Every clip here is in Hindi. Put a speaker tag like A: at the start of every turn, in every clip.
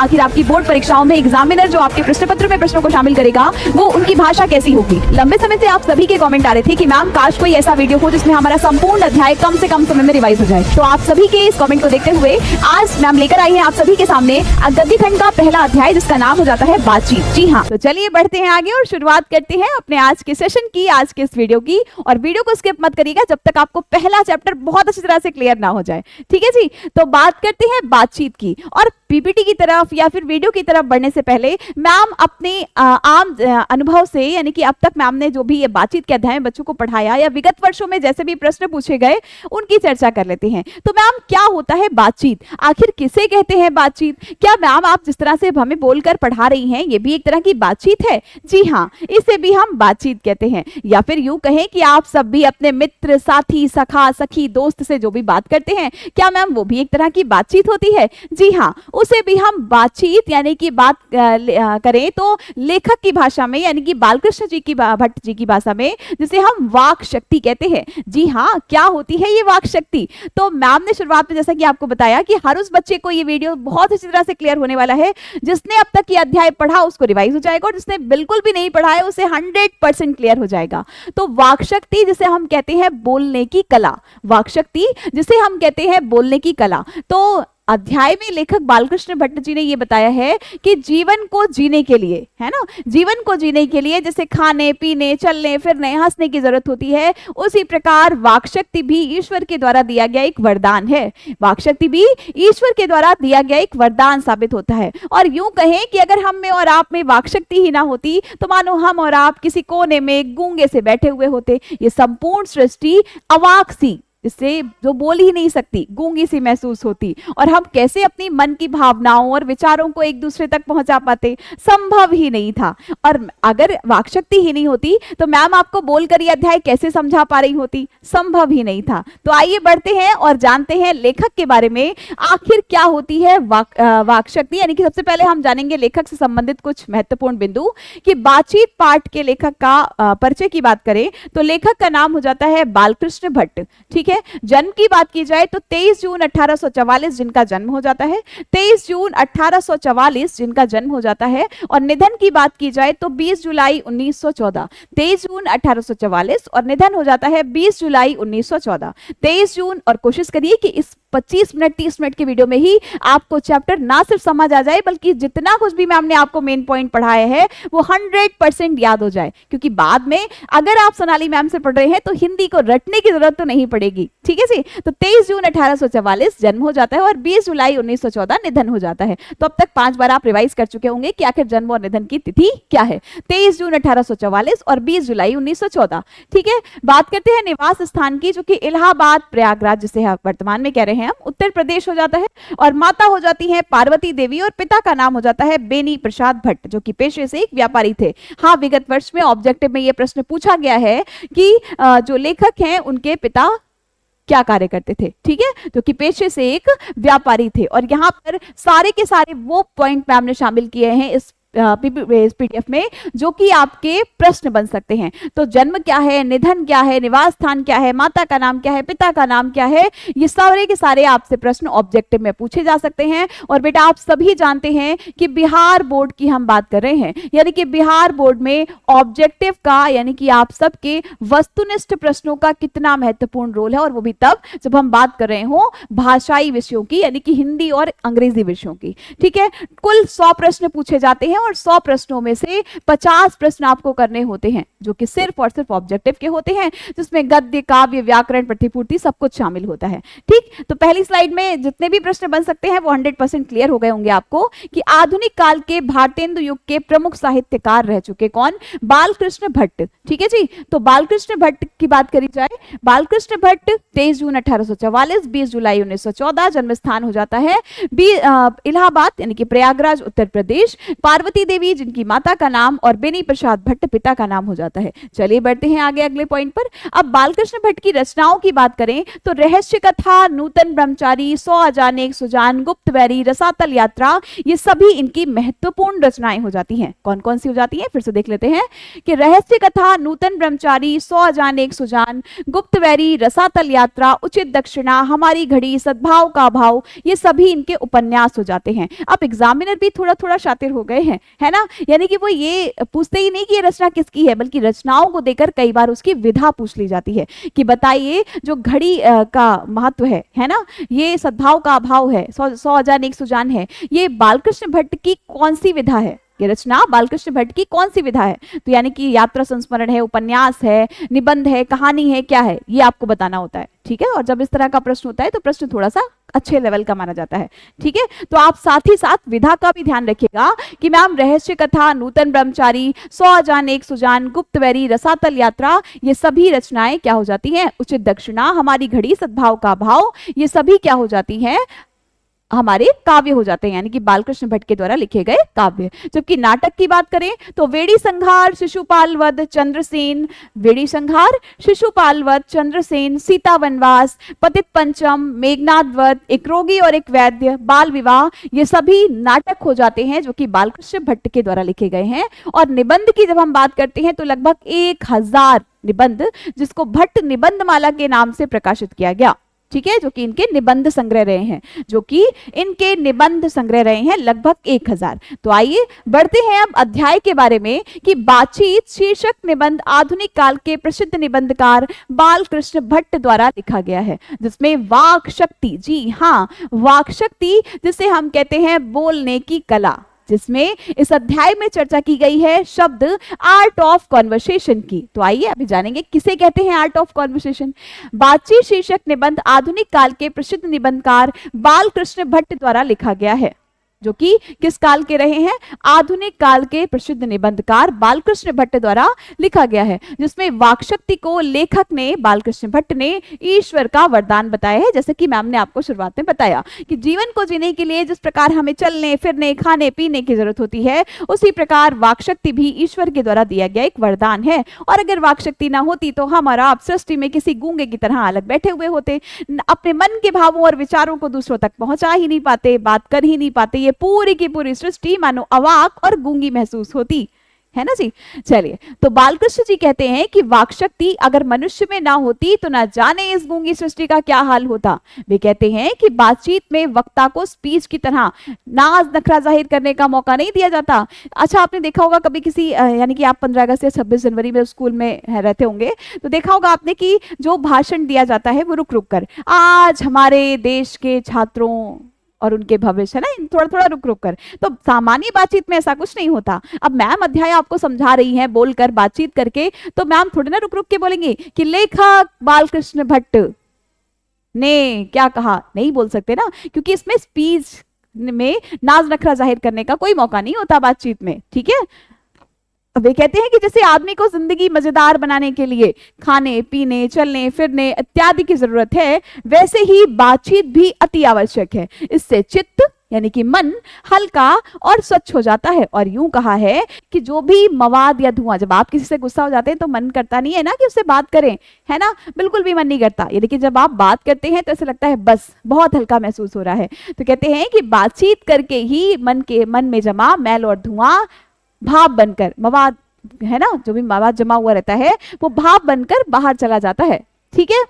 A: आखिर आपकी बोर्ड परीक्षाओं में एग्जामिनर जो आपके प्रश्न पत्र में प्रश्नों को शामिल करेगा वो उनकी भाषा कैसी होगी। लंबे समय से आप सभी के कमेंट आ रहे थे कि मैम काश कोई ऐसा वीडियो हो जिसमें हमारा संपूर्ण अध्याय कम से कम समय में रिवाइज हो जाए। तो आप सभी के इस कमेंट को देखते हुए आज मैम लेकर आई है आप सभी के सामने गद्य खंड का पहला अध्याय जिसका नाम हो जाता है बातचीत। जी हाँ, तो चलिए बढ़ते हैं आगे और शुरुआत करते हैं अपने आज के सेशन की, आज के इस वीडियो की। और वीडियो को स्किप मत करिएगा जब तक आपको पहला चैप्टर बहुत अच्छी तरह से क्लियर ना हो जाए। ठीक है जी, तो बात करते हैं बातचीत की। और पीपीटी की तरफ या फिर वीडियो की तरफ बढ़ने से पहले मैम अपने आम अनुभव से, यानी कि अब तक मैम ने जो भी ये बातचीत के अध्याय में बच्चों को पढ़ाया या विगत वर्षों में जैसे भी प्रश्न पूछे गए उनकी चर्चा कर लेते हैं। तो मैम क्या होता है बातचीत, आखिर किसे कहते हैं बातचीत? क्या मैम आप जिस तरह से हमें बोलकर पढ़ा रही हैं ये भी एक तरह की बातचीत है? जी हाँ, इसे भी हम बातचीत कहते हैं। या फिर यूं कहें कि आप सब भी अपने मित्र, साथी, सखा, सखी, दोस्त से जो भी बात करते हैं, क्या मैम वो भी एक तरह की बातचीत होती है? जी हाँ, उसे भी हम बातचीत यानी कि बात करें तो लेखक की भाषा में यानी कि बालकृष्ण जी की भट्ट जी की भाषा में जिसे हम वाक शक्ति कहते हैं। जी हाँ, क्या होती है ये वाक शक्ति? तो मैम ने शुरुआत में जैसा कि आपको बताया कि हर उस बच्चे को ये वीडियो बहुत अच्छी तरह से क्लियर होने वाला है। जिसने अब तक ये अध्याय पढ़ा उसको रिवाइज हो जाएगा और जिसने बिल्कुल भी नहीं पढ़ा है उसे 100% क्लियर हो जाएगा। तो वाक शक्ति जिसे हम कहते हैं बोलने की कला, वाक शक्ति जिसे हम कहते हैं बोलने की कला। तो अध्याय में लेखक बालकृष्ण भट्ट जी ने ये बताया है कि जीवन को जीने के लिए, है ना, जीवन को जीने के लिए जैसे खाने, पीने, चलने, फिरने, हंसने की जरूरत होती है, उसी प्रकार वाक शक्ति भी ईश्वर के द्वारा दिया गया एक वरदान है। वाक शक्ति भी ईश्वर के द्वारा दिया गया एक वरदान साबित होता है। और यूं कहें कि अगर हम में और आप में वाक शक्ति ही ना होती तो मानो हम और आप किसी कोने में गूंगे से बैठे हुए होते। ये संपूर्ण सृष्टि अवाक सी, जिससे जो बोल ही नहीं सकती, गूंगी सी महसूस होती, और हम कैसे अपनी मन की भावनाओं और विचारों को एक दूसरे तक पहुंचा पाते? संभव ही नहीं था। और अगर वाक शक्ति ही नहीं होती तो मैम आपको बोलकर ये अध्याय कैसे समझा पा रही होती? संभव ही नहीं था। तो आइए बढ़ते हैं और जानते हैं लेखक के बारे में, आखिर क्या होती है वाक शक्ति। यानी कि सबसे पहले हम जानेंगे लेखक से संबंधित कुछ महत्वपूर्ण बिंदु कि बातचीत पाठ के लेखक का परिचय की बात करें तो लेखक का नाम हो जाता है बालकृष्ण भट्ट। ठीक है, जन्म की बात की जाए तो 23 जून 1844 जिनका जन्म हो जाता है, 23 जून 1844 जिनका जन्म हो जाता है। और निधन की बात की जाए तो 20 जुलाई 1914, 23 जून 1844 और निधन हो जाता है 20 जुलाई 1914, 23 जून। और कोशिश करिए कि इस 25 मिनट 30 मिनट के वीडियो में ही आपको चैप्टर ना सिर्फ समझ आ जाए बल्कि जितना कुछ भी मैम ने आपको मेन पॉइंट पढ़ाया है वो 100% याद हो जाए, क्योंकि बाद में अगर आप सोनाली मैम से पढ़ रहे हैं तो हिंदी को रटने की जरूरत तो नहीं पड़ेगी। ठीक है जी, तो 23 जून 1844 जन्म हो जाता है और 20 जुलाई 1914 निधन हो जाता है। तो अब तक 5 बार आप रिवाइज कर चुके होंगे कि आखिर जन्म और निधन की तिथि क्या है। 23 जून 1844 और 20 जुलाई 1914। ठीक है, बात करते हैं निवास स्थान की, जो कि इलाहाबाद प्रयागराज जिसे हम वर्तमान में कह रहे हैं हम, उत्तर प्रदेश हो जाता है। और माता हो जाती है पार्वती देवी और पिता का नाम हो जाता है बेनी प्रसाद भट्ट, जो कि पेशे से एक व्यापारी थे। हाँ, विगत वर्ष में ऑब्जेक्टिव में यह प्रश्न पूछा गया है कि जो लेखक हैं उनके पिता क्या कार्य करते थे। ठीक है, जो कि पेशे से एक व्यापारी थे। और यहाँ पर सारे के सारे वो पॉइंट मैम ने शामिल किए हैं इस पीडीएफ में जो कि आपके प्रश्न बन सकते हैं। तो जन्म क्या है, निधन क्या है, निवास स्थान क्या है, माता का नाम क्या है, पिता का नाम क्या है, ये सारे के सारे आपसे प्रश्न ऑब्जेक्टिव में पूछे जा सकते हैं। और बेटा आप सभी जानते हैं कि बिहार बोर्ड की हम बात कर रहे हैं, यानी कि बिहार बोर्ड में ऑब्जेक्टिव का यानी कि आप सबके वस्तुनिष्ठ प्रश्नों का कितना महत्वपूर्ण रोल है, और वो भी तब जब हम बात कर रहे हो भाषाई विषयों की, यानी कि हिंदी और अंग्रेजी विषयों की। ठीक है, कुल 100 प्रश्न पूछे जाते हैं और 100 प्रश्नों में से 50 प्रश्न आपको करने होते हैं जो कि सिर्फ और सिर्फ ऑब्जेक्टिव के होते हैं, जिसमें गद्य, काव्य, व्याकरण, प्रतिपूर्ति सब कुछ शामिल होता है। ठीक, तो पहली स्लाइड में जितने भी प्रश्न बन सकते हैं वो 100% क्लियर हो गए होंगे आपको कि आधुनिक काल के भारतेंदु युग के प्रमुख साहित्यकार रह चुके कौन? बालकृष्ण भट्ट। ठीक है जी, तो बालकृष्ण भट्ट की बात करी जाए, बालकृष्ण भट्ट 23 जून 1844, 20 जुलाई 1914, जन्म स्थान हो जाता है इलाहाबाद यानी कि प्रयागराज उत्तर प्रदेश। पार्वती इंदुमती देवी जिनकी माता का नाम और बेनी प्रसाद भट्ट पिता का नाम हो जाता है। चलिए बढ़ते हैं आगे अगले पॉइंट पर। अब बालकृष्ण भट्ट की रचनाओं की बात करें तो रहस्य कथा, नूतन ब्रह्मचारी, 100 अजाने एक सुजान, गुप्तवैरी, रसातल यात्रा, ये सभी इनकी महत्वपूर्ण रचनाएं हो जाती हैं। कौन कौन सी हो जाती हैं फिर से देख लेते हैं कि रहस्य कथा, नूतन ब्रह्मचारी, 100 अजाने एक सुजान, गुप्तवैरी, रसातल यात्रा, उचित दक्षिणा, हमारी घड़ी, सद्भाव का भाव, ये सभी इनके उपन्यास हो जाते हैं। अब एग्जामिनर भी थोड़ा थोड़ा शातिर हो गए हैं, है ना, यानी कि वो ये पूछते ही नहीं कि ये रचना किसकी है, बल्कि रचनाओं को देकर कई बार उसकी विधा पूछ ली जाती है कि बताइए जो घड़ी का महत्व है ना, ये सद्भाव का अभाव है, 100 अजाने एक सुजान है, ये बालकृष्ण भट्ट की कौन सी विधा है, ये रचना बालकृष्ण भट्ट की कौन सी विधा है। तो यानी कि यात्रा संस्मरण है, उपन्यास है, निबंध है, कहानी है, क्या है, ये आपको बताना होता है। ठीक है, और जब इस तरह का प्रश्न होता है तो प्रश्न थोड़ा सा अच्छे लेवल का माना जाता है। ठीक है, तो आप साथ ही साथ विधा का भी ध्यान रखिएगा कि मैम रहस्य कथा, नूतन ब्रह्मचारी, 100 अजाने एक सुजान, गुप्तवैरी, रसातल यात्रा, ये सभी रचनाएं क्या हो जाती हैं, उचित दक्षिणा, हमारी घड़ी, सद्भाव का भाव, ये सभी क्या हो जाती हैं, हमारे काव्य हो जाते हैं, यानी कि बालकृष्ण भट्ट के द्वारा लिखे गए काव्य। जबकि नाटक की बात करें तो वेड़ी संहार, शिशुपाल वध, चंद्रसेन, वेड़ी संहार, शिशुपाल वध, चंद्रसेन, सीता वनवास, पतित पंचम, मेघनाद वध, एक रोगी और एक वैद्य, बाल विवाह, ये सभी नाटक हो जाते हैं जो कि बालकृष्ण भट्ट के द्वारा लिखे गए हैं। और निबंध की जब हम बात करते हैं तो लगभग 1000 निबंध जिसको भट्ट निबंध माला के नाम से प्रकाशित किया गया। ठीक है, जो कि इनके निबंध संग्रह रहे हैं, जो कि इनके निबंध संग्रह रहे हैं लगभग 1000। तो आइए बढ़ते हैं अब अध्याय के बारे में कि बातचीत शीर्षक निबंध आधुनिक काल के प्रसिद्ध निबंधकार बालकृष्ण भट्ट द्वारा लिखा गया है, जिसमें वाक शक्ति, जी हाँ वाक शक्ति, जिसे हम कहते हैं बोलने की कला, जिसमें इस अध्याय में चर्चा की गई है शब्द आर्ट ऑफ कॉन्वर्सेशन की। तो आइए अभी जानेंगे किसे कहते हैं आर्ट ऑफ कॉन्वर्सेशन। बातचीत शीर्षक निबंध आधुनिक काल के प्रसिद्ध निबंधकार बालकृष्ण भट्ट द्वारा लिखा गया है, जो कि किस काल के रहे हैं, आधुनिक काल के प्रसिद्ध निबंधकार बालकृष्ण भट्ट द्वारा लिखा गया है, जिसमें वाक्शक्ति को लेखक ने, बालकृष्ण भट्ट ने ईश्वर का वरदान बताया है। जैसे कि मैम ने आपको शुरुआत में बताया कि जीवन को जीने के लिए जिस प्रकार हमें चलने फिरने खाने पीने की जरूरत होती है, उसी प्रकार वाक्शक्ति भी ईश्वर के द्वारा दिया गया एक वरदान है। और अगर वाक्शक्ति ना होती तो हम और आप सृष्टि में किसी गूंगे की तरह अलग बैठे हुए होते, अपने मन के भावों और विचारों को दूसरों तक पहुंचा ही नहीं पाते, बात कर ही नहीं पाते, पूरी की पूरी सृष्टि मानो अवाक और गूंगी महसूस होती है ना जी। चलिए, तो बालकृष्ण जी कहते हैं कि वाक्शक्ति अगर मनुष्य में ना होती तो ना जाने इस गूंगी सृष्टि का क्या हाल होता। वे कहते हैं कि बातचीत में वक्ता को स्पीच की तरह नाज नखरा जाहिर करने का मौका नहीं दिया जाता। अच्छा, आपने देखा होगा कभी किसी यानी कि आप 15 अगस्त या 26 जनवरी में स्कूल में रहते होंगे तो देखा होगा आपने कि जो भाषण दिया जाता है वो रुक रुक कर, आज हमारे देश के छात्रों और उनके भविष्य है ना, थोड़ा थोड़ा रुक रुक कर। तो सामान्य बातचीत में ऐसा कुछ नहीं होता। अब मैम अध्याय आपको समझा रही हैं बोलकर, बातचीत करके, तो मैम थोड़ी ना रुक रुक के बोलेंगे कि लेखक बालकृष्ण भट्ट ने क्या कहा, नहीं बोल सकते ना, क्योंकि इसमें स्पीच में नाज नखरा जाहिर करने का कोई मौका नहीं होता बातचीत में। ठीक है, वे कहते हैं कि जैसे आदमी को जिंदगी मजेदार बनाने के लिए खाने पीने चलने फिरने इत्यादि की जरूरत है, वैसे ही बातचीत भी अति आवश्यक है। इससे चित्त यानी कि मन हल्का और स्वच्छ हो जाता है। और यूं कहा है कि जो भी मवाद या धुआं, जब आप किसी से गुस्सा हो जाते हैं तो मन करता नहीं है ना कि उससे बात करें, है ना, बिल्कुल भी मन नहीं करता। ये देखिए, जब आप बात करते हैं तो ऐसा लगता है बस बहुत हल्का महसूस हो रहा है। तो कहते हैं कि बातचीत करके ही मन में जमा मैल और धुआं भाप बनकर, मवाद है ना, जो भी मवाद जमा हुआ रहता है वो भाप बनकर बाहर चला जाता है। ठीक है,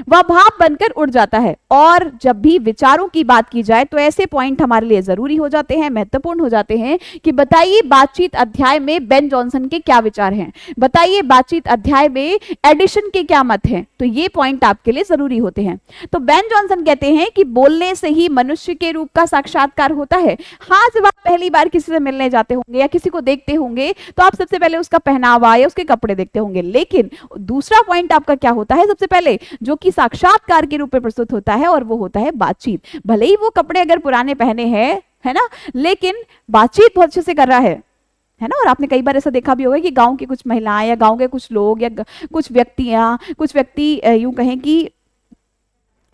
A: वह भाप बनकर उड़ जाता है। और जब भी विचारों की बात की जाए तो ऐसे पॉइंट हमारे लिए जरूरी हो जाते हैं, महत्वपूर्ण हो जाते हैं कि बताइए बातचीत अध्याय में बेन जॉनसन के क्या विचार हैं, बताइए बातचीत अध्याय में एडिशन के क्या मत हैं। तो ये पॉइंट आपके लिए जरूरी होते हैं। तो बेन जॉनसन कहते हैं कि बोलने से ही मनुष्य के रूप का साक्षात्कार होता है। हाँ, जब आप पहली बार किसी से मिलने जाते होंगे या किसी को देखते होंगे तो आप सबसे पहले उसका पहनावा या उसके कपड़े देखते होंगे, लेकिन दूसरा पॉइंट आपका क्या होता है सबसे पहले, जो कि साक्षात्कार के रूप में प्रस्तुत होता है, और वो होता है बातचीत। भले ही वो कपड़े अगर पुराने पहने हैं, है ना, लेकिन बातचीत बहुत अच्छे से कर रहा है ना। और आपने कई बार ऐसा देखा भी होगा कि गांव की कुछ महिलाएं या गांव के कुछ लोग या कुछ व्यक्ति यूं कहें कि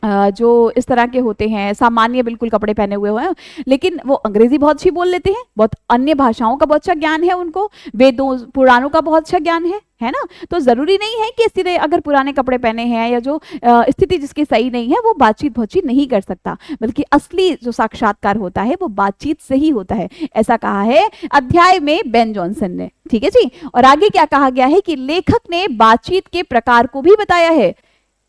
A: जो इस तरह के होते हैं, सामान्य बिल्कुल कपड़े पहने हुए हैं, लेकिन वो अंग्रेजी बहुत अच्छी बोल लेते हैं, बहुत अन्य भाषाओं का बहुत अच्छा ज्ञान है उनको, वेदों पुराणों का बहुत अच्छा ज्ञान है ना। तो जरूरी नहीं है कि सीधे अगर पुराने कपड़े पहने हैं या जो स्थिति जिसकी सही नहीं है वो बातचीत बहुत नहीं कर सकता, बल्कि असली जो साक्षात्कार होता है वो बातचीत से ही होता है, ऐसा कहा है अध्याय में बेन जॉनसन ने। ठीक है जी। और आगे क्या कहा गया है कि लेखक ने बातचीत के प्रकार को भी बताया है।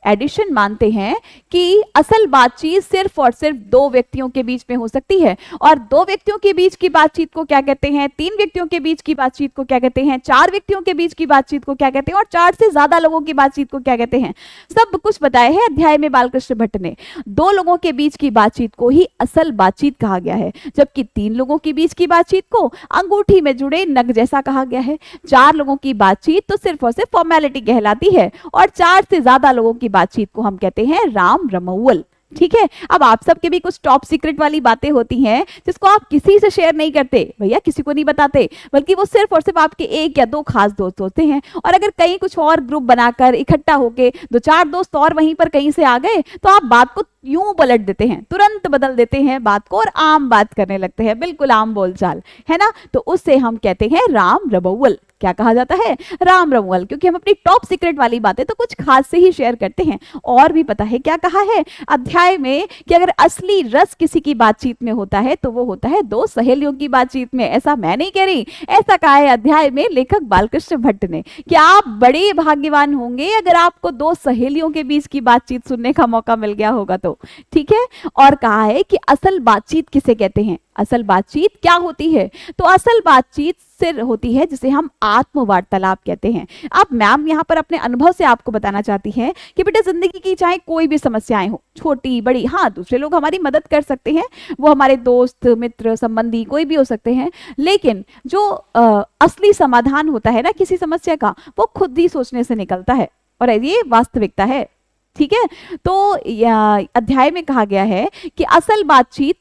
A: एडिशन मानते हैं कि असल बातचीत सिर्फ और सिर्फ दो व्यक्तियों के बीच में हो सकती है, और दो व्यक्तियों के बीच की बातचीत को क्या कहते हैं, तीन व्यक्तियों के बीच की बातचीत को क्या कहते हैं, चार व्यक्तियों के बीच की बातचीत को क्या कहते हैं, और चार से ज्यादा लोगों की बातचीत को क्या कहते हैं। सब कुछ बताया है अध्याय में बालकृष्ण भट्ट ने। दो लोगों के बीच की बातचीत को ही असल बातचीत कहा गया है, जबकि तीन लोगों के बीच की बातचीत को अंगूठी में जुड़े नग जैसा कहा गया है। चार लोगों की बातचीत तो सिर्फ और सिर्फ फॉर्मेलिटी कहलाती है, और चार से ज्यादा लोगों की बातचीत को हम कहते हैं राम रमौल। ठीक है। अब आप सबके भी कुछ टॉप सीक्रेट वाली बातें होती हैं जिसको आप किसी से शेयर नहीं करते, भैया किसी को नहीं बताते, बल्कि वो सिर्फ और सिर्फ आपके एक या दो खास दोस्त होते हैं। और अगर कहीं कुछ और ग्रुप बनाकर इकट्ठा होके दो चार दोस्त और वहीं पर कहीं से आ गए तो आप बात को यूं पलट देते हैं, तुरंत बदल देते हैं बात को और आम बात करने लगते हैं, बिल्कुल आम बोलचाल, है ना। तो उससे हम कहते हैं राम रमौल। क्या कहा जाता है, राम रमौल, क्योंकि हम अपनी टॉप सीक्रेट वाली बातें तो कुछ खास से ही शेयर करते हैं। और भी पता है क्या कहा है अध्याय में कि अगर असली रस किसी की बातचीत में होता है तो वो होता है दो सहेलियों की बातचीत में। ऐसा मैं नहीं कह रही, ऐसा कहा है अध्याय में लेखक बालकृष्ण भट्ट ने कि आप बड़े भाग्यवान होंगे अगर आपको दो सहेलियों के बीच की बातचीत सुनने का मौका मिल गया होगा तो। ठीक है। और कहा है कि असल बातचीत किसे कहते हैं, असल बातचीत क्या होती है, तो असल बातचीत सिर होती है जिसे हम आत्म वार्तालाप कहते हैं। अब मैम यहाँ पर अपने अनुभव से आपको बताना चाहती हैं कि बेटा जिंदगी की चाहे कोई भी समस्याएं हो, छोटी बड़ी, हाँ दूसरे लोग हमारी मदद कर सकते हैं, वो हमारे दोस्त मित्र संबंधी कोई भी हो सकते हैं, लेकिन जो असली समाधान होता है ना किसी समस्या का, वो खुद ही सोचने से निकलता है, और ये वास्तविकता है। ठीक है। तो अध्याय में कहा गया है कि असल बातचीत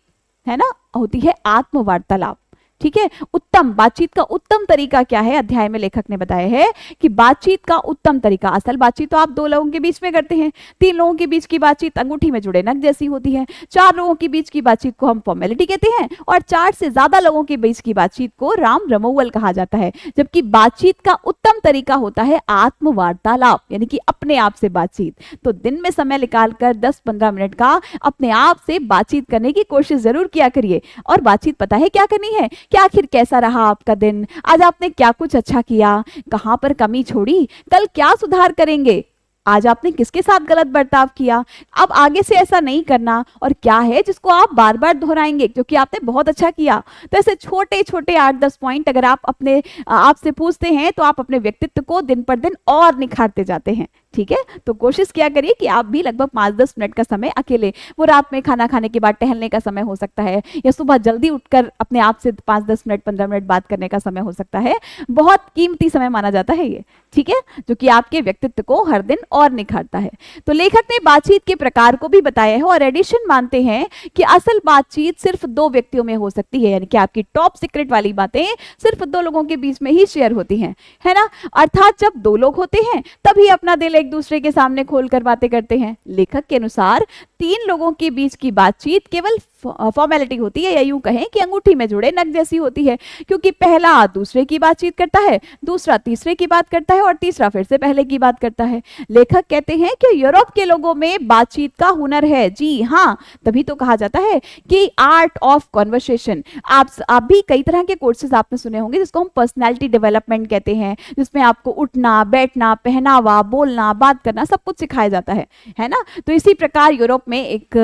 A: है ना होती है आत्म वार्तालाप। ठीक है। उत्तम बातचीत का उत्तम तरीका क्या है, अध्याय में लेखक ने बताया है कि बातचीत का उत्तम तरीका, असल बातचीत तो आप दो लोगों के बीच में करते हैं, तीन लोगों के बीच की बातचीत अंगूठी में जुड़े नग जैसी होती है, चार लोगों के बीच की बातचीत को हम फॉर्मेलिटी कहते हैं, और चार से ज्यादा लोगों के बीच की बातचीत को राम रमौल कहा जाता है। जबकि बातचीत का उत्तम तरीका होता है आत्म वार्तालाप, यानी कि अपने आप से बातचीत। तो दिन में समय निकालकर 10-15 मिनट का अपने आप से बातचीत करने की कोशिश जरूर किया करिए। और बातचीत पता है क्या करनी है, कि आखिर कैसा रहा आपका दिन, आज आपने क्या कुछ अच्छा किया, कहां पर कमी छोड़ी, कल क्या सुधार करेंगे, आज आपने किसके साथ गलत बर्ताव किया, अब आगे से ऐसा नहीं करना, और क्या है जिसको आप बार बार दोहराएंगे क्योंकि आपने बहुत अच्छा किया। तो ऐसे छोटे छोटे 8-10 पॉइंट अगर आप अपने आप से पूछते हैं तो आप अपने व्यक्तित्व को दिन पर दिन और निखारते जाते हैं। ठीक है। तो कोशिश किया करिए कि आप भी लगभग 5-10 मिनट का समय अकेले, वो रात में खाना खाने के बाद टहलने का समय हो सकता है, या सुबह जल्दी उठकर अपने आप से 5-10 मिनट 15 मिनट बात करने का समय हो सकता है। बहुत कीमती समय माना जाता है ये। ठीक है। जो कि आपके व्यक्तित्व को हर दिन और निखारता है। तो लेखक ने बातचीत के प्रकार को भी बताया है, और एडिशन मानते हैं कि असल बातचीत सिर्फ दो व्यक्तियों में हो सकती है, यानी कि आपकी टॉप सीक्रेट वाली बातें सिर्फ दो लोगों के बीच में ही शेयर होती हैं, है ना। अर्थात जब दो लोग होते हैं तभी अपना दिल एक दूसरे के सामने खोलकर बातें करते हैं। लेखक के अनुसार तीन लोगों के बीच की बातचीत केवल फॉर्मेलिटी होती है, या यूं कहें कि अंगूठी में जुड़े नग जैसी होती है, क्योंकि पहला दूसरे की बातचीत करता है, दूसरा तीसरे की बात करता है, और तीसरा फिर से पहले की बात करता है। लेखक कहते हैं कि यूरोप के लोगों में बातचीत का हुनर है। जी हाँ, तभी तो कहा जाता है कि आर्ट ऑफ कॉन्वर्सेशन। आप भी कई तरह के कोर्सेज आपने सुने होंगे जिसको हम पर्सनैलिटी डेवलपमेंट कहते हैं, जिसमें आपको उठना बैठना पहनावा बोलना बात करना सब कुछ सिखाया जाता है ना। तो इसी प्रकार यूरोप में एक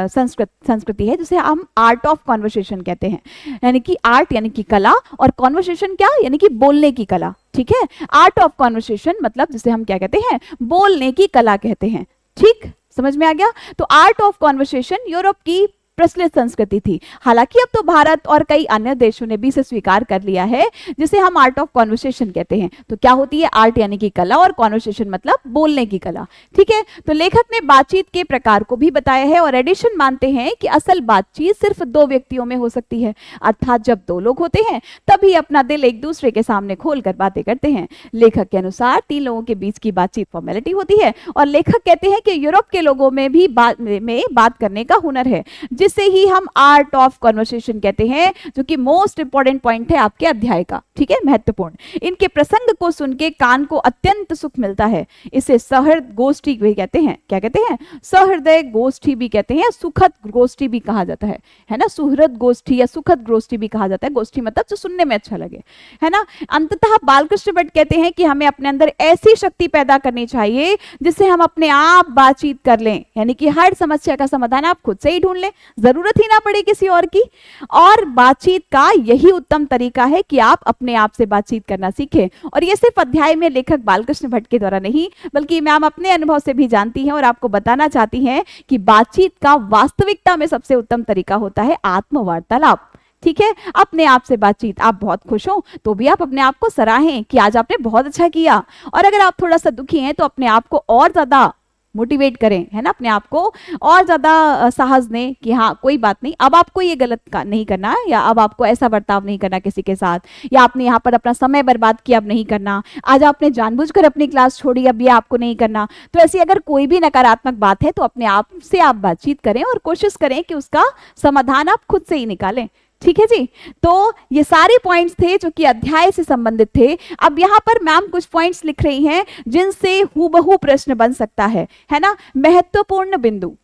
A: संस्कृति है जिसे हम आर्ट ऑफ कॉन्वर्सेशन कहते हैं, यानी कि आर्ट यानी कि कला, और कॉन्वर्सेशन क्या, यानी कि बोलने की कला। ठीक है। आर्ट ऑफ कॉन्वर्सेशन मतलब जिसे हम क्या कहते हैं, बोलने की कला कहते हैं। ठीक, समझ में आ गया। तो आर्ट ऑफ कॉन्वर्सेशन यूरोप की प्रचलित संस्कृति थी। हालांकि अब तो भारत और कई अन्य देशों ने भी इसे स्वीकार कर लिया है, जिसे हम आर्ट ऑफ कॉन्वर्सेशन कहते हैं। तो क्या होती है? आर्ट यानी कि कला, और कॉन्वर्सेशन मतलब बोलने की कला। ठीक है, तो लेखक ने बातचीत के प्रकार को भी बताया है, और एडिशन मानते हैं कि असल बातचीत सिर्फ दो व्यक्तियों में हो सकती है, अर्थात जब दो लोग होते हैं तभी अपना दिल एक दूसरे के सामने खोलकर बातें करते हैं। लेखक के अनुसार तीन लोगों के बीच की बातचीत फॉर्मेलिटी होती है, और लेखक कहते हैं कि यूरोप के लोगों में भी बात करने का हुनर है, जिसे ही हम आर्ट ऑफ कॉन्वर्सेशन कहते हैं, जो कि मोस्ट इंपॉर्टेंट पॉइंट है आपके अध्याय का। ठीक है, महत्वपूर्ण। इनके प्रसंग को सुन के कान को अत्यंत सुख मिलता है। इसे सहृद गोष्ठी भी कहते हैं। क्या कहते हैं? सहृदय गोष्ठी भी कहते हैं, सुखद गोष्ठी भी कहा जाता है ना। सुहृद गोष्ठी या सुखद गोष्ठी भी कहा जाता है। गोष्ठी मतलब जो सुनने में अच्छा लगे, है ना। अंततः बालकृष्ण भट्ट कहते हैं कि हमें अपने अंदर ऐसी शक्ति पैदा करनी चाहिए जिससे हम अपने आप बातचीत कर लें, यानी कि हर समस्या का समाधान आप खुद से ही ढूंढ लें, जरूरत ही ना पड़े किसी और की। और बातचीत का यही उत्तम तरीका है कि आप अपने आप से बातचीत करना सीखें। और ये सिर्फ अध्याय में लेखक बालकृष्ण भट्ट के द्वारा नहीं, बल्कि मैम अपने अनुभव से भी जानती हैं और आपको बताना चाहती हैं कि बातचीत का वास्तविकता में सबसे उत्तम तरीका होता है आत्मवार्तालाप। ठीक है, अपने आप से बातचीत। आप बहुत खुश हो तो भी आप अपने आप को सराहें कि आज आपने बहुत अच्छा किया, और अगर आप थोड़ा सा दुखी हैं तो अपने आप को और ज्यादा मोटिवेट करें, है ना। अपने आप को और ज्यादा साहस दें कि हाँ कोई बात नहीं, अब आपको ये गलत नहीं करना, या अब आपको ऐसा बर्ताव नहीं करना किसी के साथ, या आपने यहाँ पर अपना समय बर्बाद किया, अब नहीं करना, आज आपने जानबूझकर अपनी क्लास छोड़ी, अब ये आपको नहीं करना। तो ऐसी अगर कोई भी नकारात्मक बात है तो अपने आप से आप बातचीत करें और कोशिश करें कि उसका समाधान आप खुद से ही निकालें। ठीक है जी, तो ये सारे पॉइंट्स थे जो कि अध्याय से संबंधित थे। अब यहाँ पर मैम कुछ पॉइंट्स लिख रही हैं जिनसे हूबहू प्रश्न बन सकता है ना। महत्वपूर्ण बिंदु,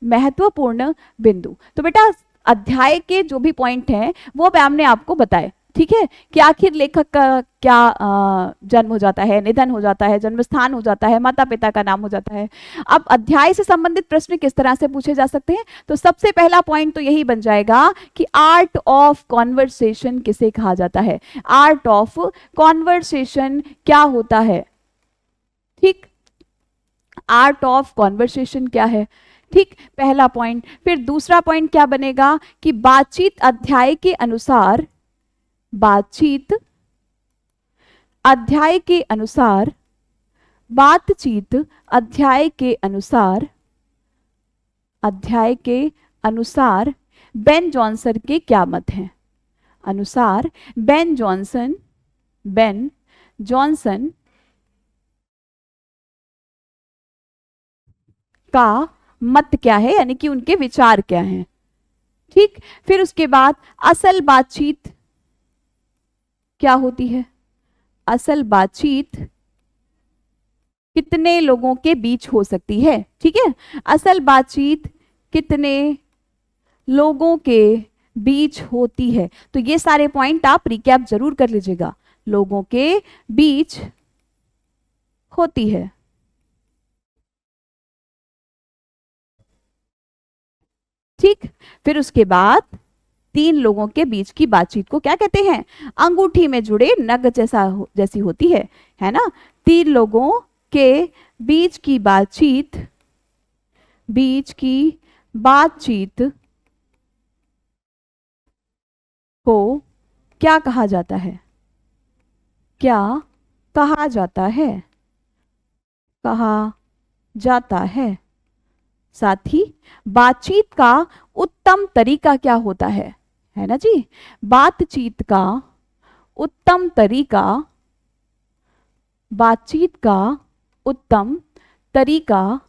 A: महत्वपूर्ण बिंदु। तो बेटा अध्याय के जो भी पॉइंट हैं वो मैम ने आपको बताए। ठीक है, कि आखिर लेखक का क्या जन्म हो जाता है, निधन हो जाता है, जन्म स्थान हो जाता है, माता पिता का नाम हो जाता है। अब अध्याय से संबंधित प्रश्न किस तरह से पूछे जा सकते हैं? तो सबसे पहला पॉइंट तो यही बन जाएगा कि आर्ट ऑफ कॉन्वर्सेशन किसे कहा जाता है, आर्ट ऑफ कॉन्वर्सेशन क्या होता है। ठीक, आर्ट ऑफ कॉन्वर्सेशन क्या है? ठीक, पहला पॉइंट। फिर दूसरा पॉइंट क्या बनेगा कि बातचीत अध्याय के अनुसार, बातचीत अध्याय के अनुसार, बातचीत अध्याय के अनुसार, अध्याय के अनुसार बेन जॉनसन के क्या मत हैं? अनुसार बेन जॉनसन का मत क्या है, यानी कि उनके विचार क्या हैं। ठीक, फिर उसके बाद असल बातचीत क्या होती है? असल बातचीत कितने लोगों के बीच हो सकती है? ठीक है, असल बातचीत कितने लोगों के बीच होती है। तो ये सारे पॉइंट आप रिकैप जरूर कर लीजिएगा। लोगों के बीच होती है। ठीक, फिर उसके बाद तीन लोगों के बीच की बातचीत को क्या कहते हैं? अंगूठी में जुड़े नग जैसी होती है ना। तीन लोगों के बीच की बातचीत, को क्या कहा जाता है? क्या कहा जाता है? कहा जाता है। साथ ही बातचीत का उत्तम तरीका क्या होता है ना जी। बातचीत का उत्तम तरीका, बातचीत का उत्तम तरीका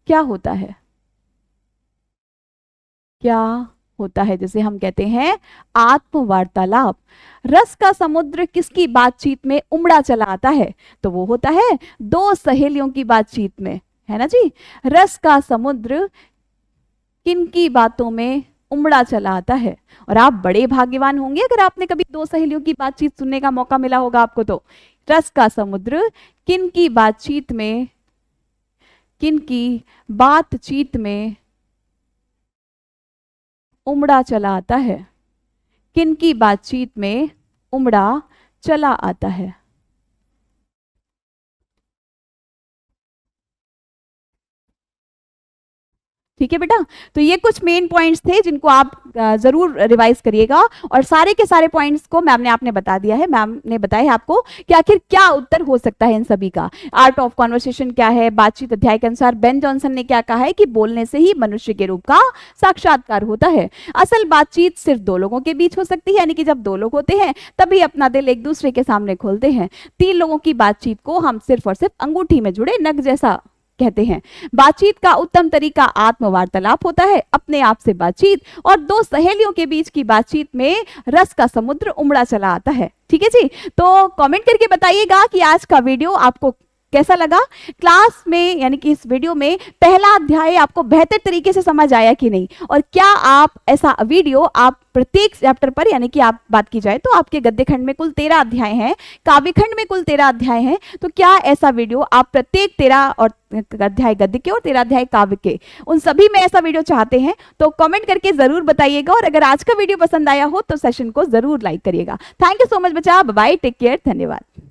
A: क्या होता है? क्या होता है? जैसे हम कहते हैं आत्मवार्तालाप। रस का समुद्र किसकी बातचीत में उमड़ा चला आता है? तो वो होता है दो सहेलियों की बातचीत में, है ना जी। रस का समुद्र किनकी बातों में उमड़ा चला आता है? और आप बड़े भाग्यवान होंगे अगर आपने कभी दो सहेलियों की बातचीत सुनने का मौका मिला होगा आपको। तो रस का समुद्र किनकी बातचीत में, किनकी बातचीत में उमड़ा चला आता है? किनकी बातचीत में उमड़ा चला आता है? ठीक है बेटा, तो ये कुछ मेन पॉइंट्स थे जिनको आप जरूर रिवाइज करिएगा, और सारे के सारे पॉइंट्स को मैम ने आपने बता दिया है, मैम ने बताया है आपको कि आखिर क्या उत्तर हो सकता है इन सभी का। आर्ट ऑफ कॉन्वर्सेशन क्या है, बातचीत अध्याय के अनुसार बेन जॉनसन ने क्या कहा है कि बोलने से ही मनुष्य के रूप का साक्षात्कार होता है। असल बातचीत सिर्फ दो लोगों के बीच हो सकती है, यानी कि जब दो लोग होते हैं तभी अपना दिल एक दूसरे के सामने खोलते हैं। 3 लोगों की बातचीत को हम सिर्फ और सिर्फ अंगूठी में जुड़े नग जैसा कहते हैं। बातचीत का उत्तम तरीका आत्मवार्तालाप होता है, अपने आप से बातचीत, और 2 सहेलियों के बीच की बातचीत में रस का समुद्र उमड़ा चला आता है। ठीक है जी, तो कमेंट करके बताइएगा कि आज का वीडियो आपको कैसा लगा। क्लास में यानी कि इस वीडियो में पहला अध्याय आपको बेहतर तरीके से समझ आया कि नहीं, और क्या आप ऐसा वीडियो आप प्रत्येक चैप्टर पर, यानी कि आप बात की जाए तो आपके गद्य खंड में कुल 13 अध्याय हैं, काव्य खंड में कुल 13 अध्याय हैं, तो क्या ऐसा वीडियो आप प्रत्येक 13 और अध्याय गद्य के और 13 अध्याय काव्य के, उन सभी में ऐसा वीडियो चाहते हैं? तो कमेंट करके जरूर बताइएगा, और अगर आज का वीडियो पसंद आया हो तो सेशन को जरूर लाइक करिएगा। थैंक यू सो मच बच्चा, बाय बाय, टेक केयर, धन्यवाद।